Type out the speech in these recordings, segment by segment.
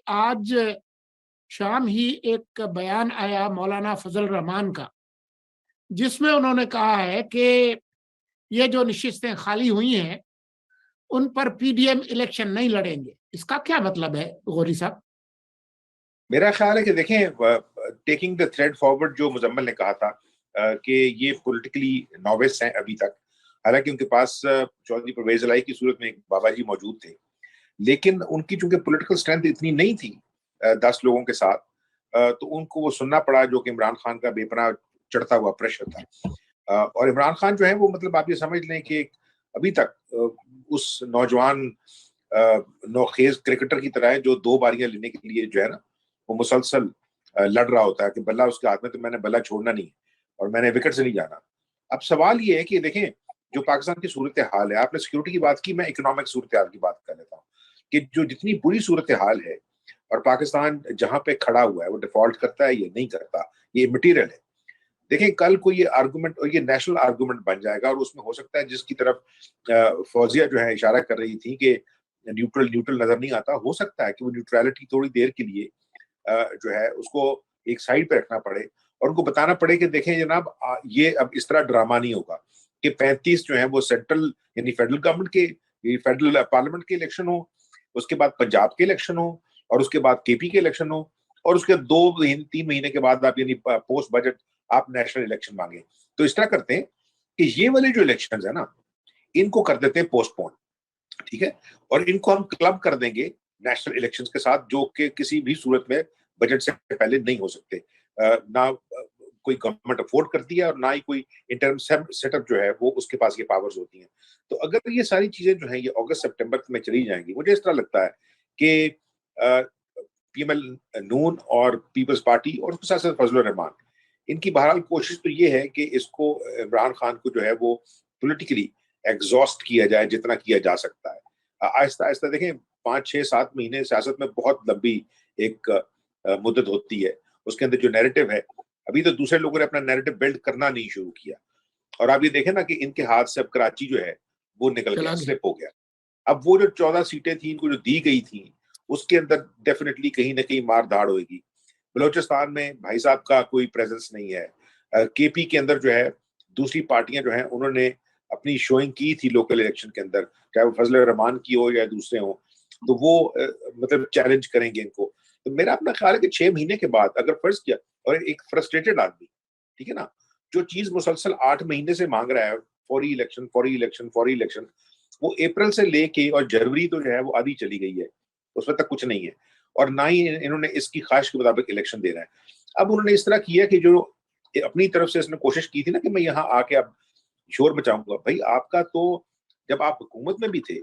आज शाम ही एक बयान आया मौलाना फजल रहमान का, जिसमें उन्होंने कहा है कि ये जो नशिस्तें खाली हुई हैं उन पर पीडीएम इलेक्शन नहीं लड़ेंगे। इसका क्या मतलब है गौरी साहब? मेरा ख्याल है कि देखें, टेकिंग द थ्रेड फॉरवर्ड, जो मुजम्मिल ने कहा था कि ये पॉलिटिकली नॉवेस हैं अभी तक। हालांकि उनके पास चौधरी परवेज इलाही की सूरत में एक बाबा जी मौजूद थे, लेकिन उनकी चूंकि पॉलिटिकल स्ट्रेंथ इतनी नहीं थी 10 लोगों के साथ, तो उनको वो सुनना पड़ा जो कि इमरान खान का बेपनाह चढ़ता हुआ प्रेशर था। और इमरान खान जो है वो, मतलब आप ये समझ लें कि अभी तक उस नौजवान नौखेज क्रिकेटर की तरह है जो 2 बारियां लेने के लिए जो है ना, वो मुसलसल लड़ रहा होता है कि बल्ला उसके हाथ में, तो मैंने बल्ला छोड़ना नहीं और मैंने विकेट से नहीं जाना। अब सवाल ये है कि देखें, जो पाकिस्तान की सूरत हाल है, आपने सिक्योरिटी की बात की, मैं इकोनॉमिक सूरत हाल की बात कर लेता हूँ कि जो जितनी बुरी सूरत हाल है और पाकिस्तान जहां पे खड़ा हुआ है, वो डिफॉल्ट करता है या नहीं करता, ये मटीरियल है। देखें, कल को ये आर्गुमेंट और ये नेशनल आर्गुमेंट बन जाएगा, और उसमें हो सकता है जिसकी तरफ फौजिया जो है इशारा कर रही थी कि न्यूट्रल न्यूट्रल नजर नहीं आता, हो सकता है कि वो न्यूट्रलिटी थोड़ी देर के लिए जो है उसको एक साइड पे रखना पड़े और उनको बताना पड़े कि देखें जनाब, ये अब इस तरह ड्रामा नहीं होगा कि 35 जो है वो सेंट्रल यानी फेडरल गवर्नमेंट के, फेडरल पार्लियामेंट के इलेक्शन हो, उसके बाद पंजाब के इलेक्शन हो, और उसके बाद केपी के इलेक्शन हो, और उसके 2-3 महीने के बाद आप यानी पोस्ट बजट आप नेशनल इलेक्शन मांगे। तो इस तरह करते हैं कि ये वाले जो इलेक्शन है ना, इनको कर देते हैं पोस्टपोन, ठीक है, और इनको हम क्लब कर देंगे नेशनल इलेक्शंस के साथ, जो कि किसी भी सूरत में बजट से पहले नहीं हो सकते। ना कोई गवर्नमेंट अफोर्ड करती है और ना ही कोई इंटरम सेटअप जो है वो उसके पास ये पावर्स होती हैं। तो अगर ये सारी चीजें जो है ये अगस्त सितंबर में चली जाएंगी, मुझे इस तरह लगता है कि पीएमएल नून और पीपल्स पार्टी और उसके साथ साथ फजल रहमान, इनकी बहरहाल कोशिश तो ये है कि इसको, इमरान खान को जो है वो पॉलिटिकली एग्जॉस्ट किया जाए जितना किया जा सकता है। आहिस्ता आहिस्ता देखें, 5-6-7 महीने सियासत में बहुत लंबी एक मुद्दत होती है। उसके अंदर जो नैरेटिव है, अभी तो दूसरे लोगों ने अपना नैरेटिव बिल्ड करना नहीं शुरू किया, और आप ये देखें ना कि इनके हाथ से अब कराची जो है वो निकल गया, स्लिप हो गया। अब वो जो 14 सीटें थी इनको जो दी गई थी, उसके अंदर डेफिनेटली कहीं ना कहीं मार धाड़ होगी। बलोचिस्तान में भाई साहब का कोई प्रेजेंस नहीं है। केपी के अंदर जो है दूसरी पार्टियां जो हैं उन्होंने अपनी शोइंग की थी लोकल इलेक्शन के अंदर, चाहे वो फजल रहमान की हो या दूसरे हो, तो वो मतलब चैलेंज करेंगे इनको। तो मेरा अपना ख्याल है कि 6 महीने के बाद अगर फर्ज किया, और एक फ्रस्ट्रेटेड आदमी, ठीक है ना, जो चीज मुसलसल 8 महीने से मांग रहा है, फौरी इलेक्शन फौरी इलेक्शन फौरी इलेक्शन, वो अप्रैल से लेके और जनवरी तो जो है वो आधी चली गई है, उसमें तक कुछ नहीं है, और ना ही इन्होंने इसकी ख्वाहिश के मुताबिक इलेक्शन देना है। अब उन्होंने इस तरह किया कि जो अपनी तरफ से इसने कोशिश की थी ना कि मैं यहाँ आके अब शोर मचाऊंगा, भाई आपका तो जब आप हुकूमत में भी थे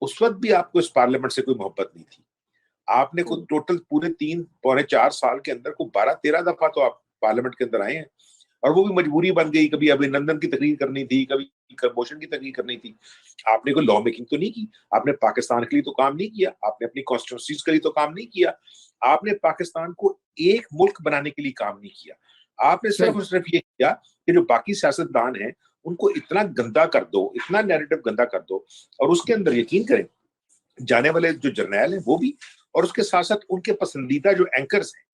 उस वक्त भी आपको इस पार्लियामेंट से कोई मोहब्बत नहीं थी। आपने को टोटल पूरे 3-4 के अंदर को 12-13 दफा तो आप पार्लियामेंट के अंदर आए हैं, और वो भी मजबूरी बन गई, कभी अभिनंदन की तकरीर करनी थी, कभी मोशन की तकरीर करनी थी। आपने कोई लॉ मेकिंग तो नहीं की, आपने पाकिस्तान के लिए तो काम नहीं किया, आपने अपनी कॉन्स्टिट्यूंसीज के लिए तो काम नहीं किया, आपने पाकिस्तान को एक मुल्क बनाने के लिए काम नहीं किया। आपने सिर्फ और सिर्फ ये किया कि जो बाकी सियासतदान हैं उनको इतना गंदा कर दो, इतना नैरेटिव गंदा कर दो, और उसके अंदर यकीन करें जाने वाले जो जर्नैल हैं वो भी, और उसके साथ साथ उनके पसंदीदा जो एंकर्स हैं,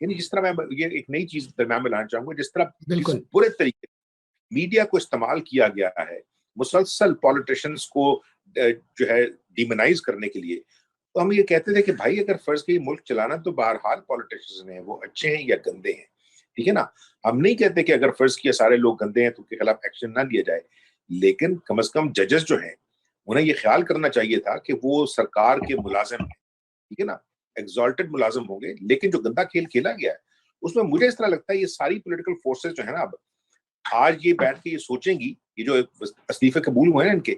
यानी जिस तरह मैं ये एक नई चीज दरम्यान में लाना चाहूंगा, जिस तरह जिस बिल्कुल। बुरे तरीके मीडिया को इस्तेमाल किया गया है मुसलसल पॉलिटिशियंस को जो है डिमोनाइज करने के लिए। तो हम ये कहते थे कि भाई अगर फर्ज के मुल्क चलाना तो बहरहाल पॉलिटिशियंस हैं, वो अच्छे हैं या गंदे हैं, ठीक है ना। हम नहीं कहते कि अगर फर्ज किया सारे लोग गंदे हैं तो उनके खिलाफ एक्शन ना लिया जाए, लेकिन कम से कम जजेस जो हैं उन्हें ये ख्याल करना चाहिए था कि वो सरकार के मुलाजिम हैं, ठीक है ना, एग्जॉल्टेड मुलाजिम होंगे। लेकिन जो गंदा खेल खेला गया है उसमें मुझे इस तरह लगता है ये सारी पॉलिटिकल फोर्सेस जो है ना, अब आज ये बैठ के ये सोचेंगी, ये जो इस्तीफे कबूल हुए हैं इनके,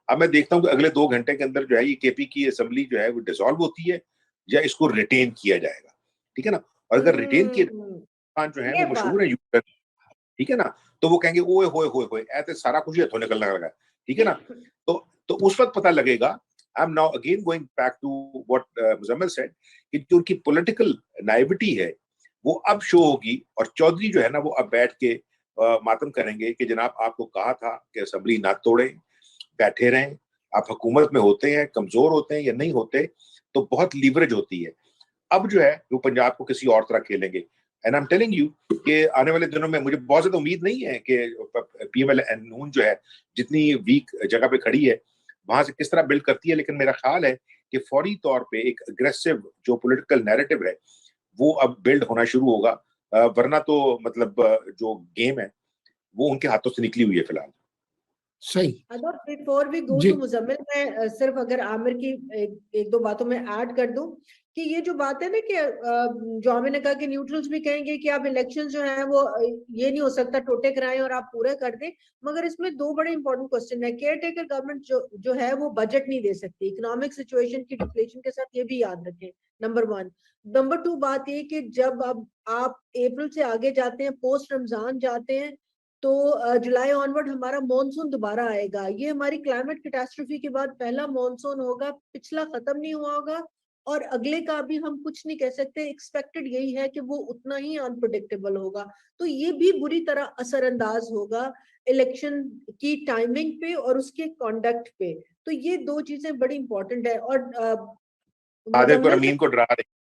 अब मैं देखता हूँ कि अगले 2 घंटे के अंदर जो है ये केपी की असेंबली जो है वो डिसॉल्व होती है या इसको रिटेन किया जाएगा, ठीक है ना। और अगर रिटेन किया जो है ये वो बात मशहूर है यूपी, ठीक है ना, तो वो कहेंगे ओए होए होए होए ऐसे सारा कुछ हथों निकलने लगा, ठीक है ना। तो उस वक्त पता लगेगा। I am now again going back to what Muzammil said कि जो उनकी पॉलिटिकल नाइविटी है वो अब शो होगी, और चौधरी जो है ना वो अब बैठ के मातम करेंगे कि जनाब आपको कहा था कि असेंबली ना तोड़े, बैठे रहें, आप हुकूमत में होते हैं, कमजोर होते हैं या नहीं होते, तो बहुत लीवरेज होती है। अब जो है वो पंजाब को किसी और तरह खेलेंगे। And I am telling you कि आने वाले दिनों में मुझे बहुत ज्यादा उम्मीद नहीं है कि पीएमएल नून जो है जितनी वीक जगह पे खड़ी है वहां से किस तरह बिल्ड करती है, लेकिन मेरा ख्याल है कि फौरी तौर पे एक अग्रेसिव जो पॉलिटिकल नैरेटिव है वो अब बिल्ड होना शुरू होगा, वरना तो मतलब जो गेम है वो उनके हाथों से निकली हुई है फिलहाल। सही। Before we go to Muzammil, मैं सिर्फ अगर आमिर की एक दो बातों में ऐड कर दूं कि ये जो बात है ना कि जो आमिर ने कहा कि न्यूट्रल्स भी कहेंगे कि आप इलेक्शन जो है वो ये नहीं हो सकता टोटे कराएं और आप पूरे कर दें, मगर इसमें दो बड़े इंपॉर्टेंट क्वेश्चन है। केयर टेकर गवर्नमेंट जो है वो बजट नहीं दे सकती, इकोनॉमिक सिचुएशन की डिफ्लेशन के साथ, ये भी याद रखें, नंबर 1। नंबर 2 बात ये कि जब अब आप अप्रैल से आगे जाते हैं, पोस्ट रमजान जाते हैं, तो जुलाई ऑनवर्ड हमारा मॉनसून दोबारा आएगा। ये हमारी क्लाइमेट कैटास्ट्रोफी के बाद पहला मॉनसून होगा, पिछला खत्म नहीं हुआ होगा और अगले का भी हम कुछ नहीं कह सकते। एक्सपेक्टेड यही है कि वो उतना ही अनप्रेडिक्टेबल होगा, तो ये भी बुरी तरह असरअंदाज होगा इलेक्शन की टाइमिंग पे और उसके कंडक्ट पे। तो ये दो चीजें बड़ी इंपॉर्टेंट है। और आदित्य और अमीन को डरा रहे।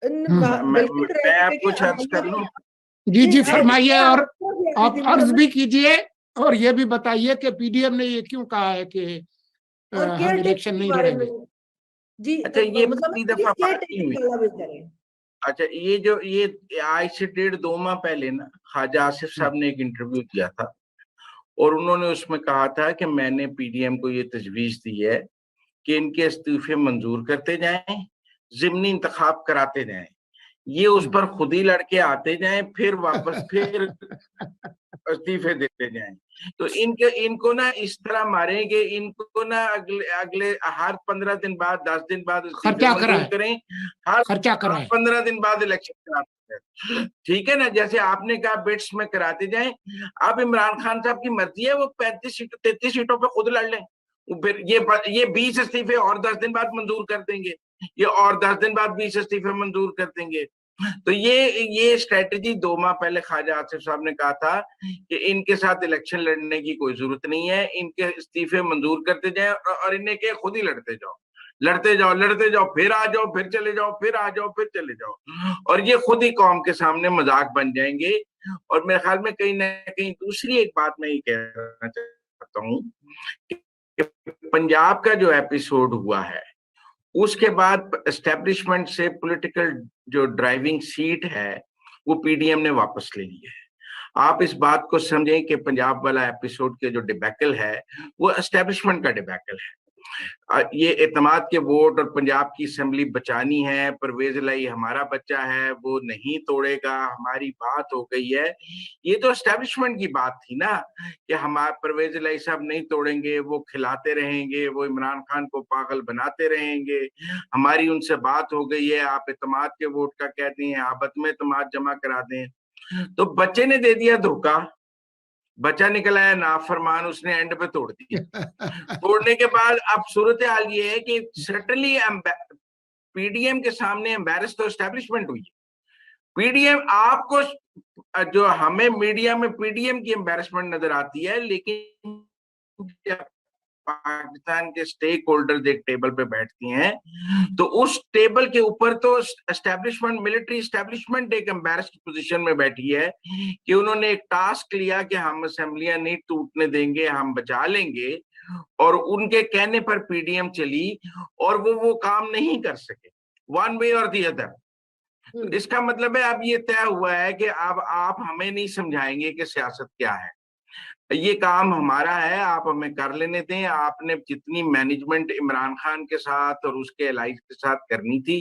मैं आपको अर्ज कर लूं? जी जी फरमाइए, और आप अर्ज भी कीजिए और ये भी बताइए कि पीडीएम ने ये क्यों कहा है कि हम इलेक्शन नहीं लड़ेंगे। जी अच्छा, ये पहली दफा बात नहीं हुई। करें। अच्छा, ये आज से 1.5-2 माह पहले ना ख्वाजा आसिफ साहब ने एक इंटरव्यू दिया था और उन्होंने उसमें कहा था कि मैंने पीडीएम को ये तजवीज दी है कि इनके इस्तीफे मंजूर करते जाएं, जिमनी इंतखाब कराते जाएं, ये उस पर खुद ही लड़के आते जाएं, फिर वापस फिर इस्तीफे देते जाएं। तो इनको ना इस तरह मारेंगे, इनको ना अगले हर 15 दिन बाद, 10 दिन बाद खर्चा करें, हर 15 दिन बाद इलेक्शन कराते हैं। ठीक है ना, जैसे आपने कहा बिट्स में कराते जाएं। अब इमरान खान साहब की मर्जी है, वो 33 सीटों पे खुद लड़ लें, फिर ये 20 इस्तीफे और 10 दिन बाद मंजूर कर देंगे, ये और 10 दिन बाद 20 इस्तीफे मंजूर कर देंगे। तो ये स्ट्रेटेजी 2 माह पहले ख्वाजा आसिफ साहब ने कहा था कि इनके साथ इलेक्शन लड़ने की कोई जरूरत नहीं है, इनके इस्तीफे मंजूर करते जाएं और इन्हें के खुद ही लड़ते जाओ, फिर आ जाओ, फिर चले जाओ, फिर आ जाओ, फिर चले जाओ, और ये खुद ही कौम के सामने मजाक बन जाएंगे। और मेरे ख्याल में कहीं ना कहीं दूसरी एक बात मैं ये कहना चाहता हूँ कि पंजाब का जो एपिसोड हुआ है उसके बाद एस्टेब्लिशमेंट से पॉलिटिकल जो ड्राइविंग सीट है वो पीडीएम ने वापस ले ली है। आप इस बात को समझें कि पंजाब वाला एपिसोड के जो डिबैकल है वो एस्टेब्लिशमेंट का डिबैकल है। ये एतमाद के वोट और पंजाब की असेंबली बचानी है, परवेज इलाही हमारा बच्चा है, वो नहीं तोड़ेगा, हमारी बात हो गई है, ये तो एस्टेब्लिशमेंट की बात थी ना कि हमारे परवेज इलाही साहब नहीं तोड़ेंगे, वो खिलाते रहेंगे, वो इमरान खान को पागल बनाते रहेंगे, हमारी उनसे बात हो गई है, आप एतमाद के वोट का कहते हैं, आप में एतमाद जमा करा दें। तो बच्चे ने दे दिया धोखा, बच्चा निकल आया नाफरमान, उसने एंड पे तोड़ दिया। तोड़ने के बाद अब सूरत हाल ये है कि सर्टनली पीडीएम के सामने एम्बैरस तो एस्टेब्लिशमेंट हुई है। पीडीएम आपको जो हमें मीडिया में पीडीएम की एम्बैरसमेंट नजर आती है, लेकिन पाकिस्तान के स्टेक होल्डर एक टेबल पे बैठती हैं तो उस टेबल के ऊपर तो एस्टेब्लिशमेंट, मिलिट्री एस्टेब्लिशमेंट एक एम्बैरेस्ड पोजीशन में बैठी है कि उन्होंने एक टास्क लिया कि हम असेंबलियां नहीं टूटने देंगे, हम बचा लेंगे, और उनके कहने पर पीडीएम चली और वो काम नहीं कर सके वन वे और दी अदर। इसका मतलब है अब ये तय हुआ है कि अब आप हमें नहीं समझाएंगे कि सियासत क्या है, ये काम हमारा है, आप हमें कर लेने दें। आपने जितनी मैनेजमेंट इमरान खान के साथ और उसके एलाइज के साथ करनी थी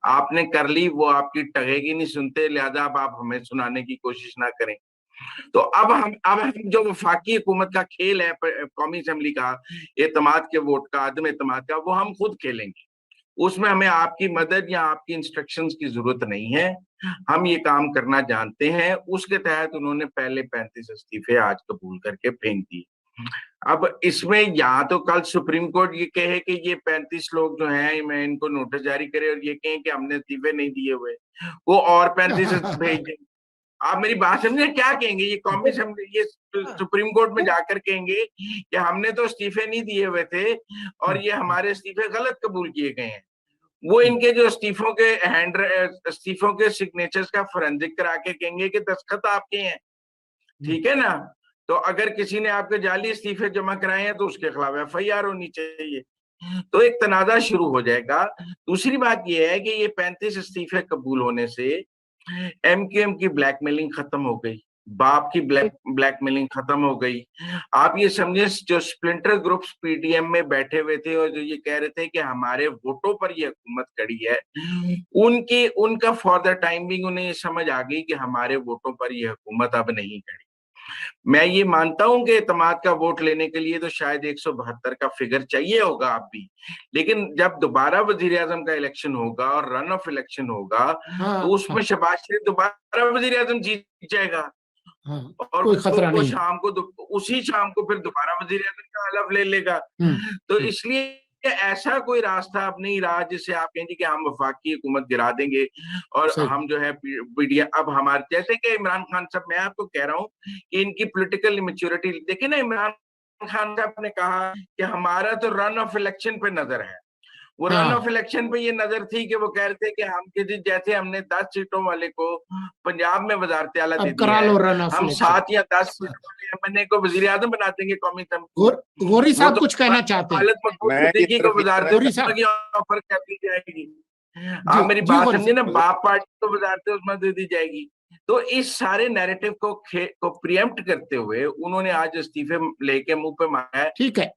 आपने कर ली, वो आपकी टगेगी नहीं सुनते, लिहाजा अब आप हमें सुनाने की कोशिश ना करें। तो अब हम जो वफाकी हुकूमत का खेल है, कौमी असेंबली का एतमाद के वोट का, अदम एतमाद का, वो हम खुद खेलेंगे। उसमें हमें आपकी मदद या आपकी इंस्ट्रक्शंस की जरूरत नहीं है, हम ये काम करना जानते हैं। उसके तहत उन्होंने पहले 35 इस्तीफे आज कबूल करके फेंक दिए। अब इसमें यहाँ तो कल सुप्रीम कोर्ट ये कहे कि ये 35 लोग जो हैं मैं इनको नोटिस जारी करे और ये कहें कि हमने इस्तीफे नहीं दिए हुए, वो और 35 भेज दें। आप मेरी बात समझे, क्या कहेंगे ये कौमी असेंबली, ये सुप्रीम कोर्ट में जाकर कहेंगे कि हमने तो इस्तीफे नहीं दिए हुए थे और ये हमारे इस्तीफे गलत कबूल किए गए हैं। वो इनके जो इस्तीफों के सिग्नेचर्स का फोरेंसिक करा के कहेंगे कि दस्तखत आपके हैं, ठीक है ना। तो अगर किसी ने आपके जाली इस्तीफे जमा कराए हैं तो उसके खिलाफ FIR होनी चाहिए। तो एक तनाजा शुरू हो जाएगा। दूसरी बात यह है कि ये 35 इस्तीफे कबूल होने से MQM की ब्लैकमेलिंग खत्म हो गई, बाप की ब्लैकमेलिंग खत्म हो गई। आप ये समझे जो स्प्लिंटर ग्रुप्स PDM में बैठे हुए थे और जो ये कह रहे थे कि हमारे वोटों पर ये हुकूमत खड़ी है, उनका फॉर द टाइम बिंग उन्हें ये समझ आ गई कि हमारे वोटों पर ये हुकूमत अब नहीं खड़ी। मैं ये मानता हूं कि एतमाद का वोट लेने के लिए तो शायद 172 का फिगर चाहिए होगा आप भी, लेकिन जब दोबारा वजीर आजम का इलेक्शन होगा और रन ऑफ इलेक्शन होगा तो उसमें शहबाज शरीफ दोबारा वजीर आजम जीत जाएगा। और कोई खतरा नहीं। उसी शाम को फिर दोबारा वजीर आजम का हलफ ले लेगा। तो इसलिए ऐसा कोई रास्ता अब नहीं रहा जिससे आप कहेंगे कि हम वफाकी हुकूमत गिरा देंगे और हम जो है पीडीएम अब हमारे, जैसे कि इमरान खान साहब, मैं आपको कह रहा हूँ कि इनकी पॉलिटिकल इमेच्योरिटी देखिए ना। इमरान खान साहब ने कहा कि हमारा तो रन ऑफ इलेक्शन पे नजर है। वो रन ऑफ इलेक्शन पे ये नजर थी कि वो कह रहे थे कि हम जैसे हमने 10 सीटों वाले को पंजाब में वजारत आला दे दिया है, हम 7 या 10 सीटों वाले एमएनए को वजीर आजम बना देंगे कौमी असेंबली। गौरी साहब कुछ कहना चाहते हैं? ऑफर कर दी जाएगी। आप मेरी बात समझे ना, बाप पार्टी को वजारत उसमें दे दी जाएगी। तो इस सारे नैरेटिव को प्रिएम्प्ट करते हुए उन्होंने आज इस्तीफे लेके मुंह पे मारा है। ठीक है।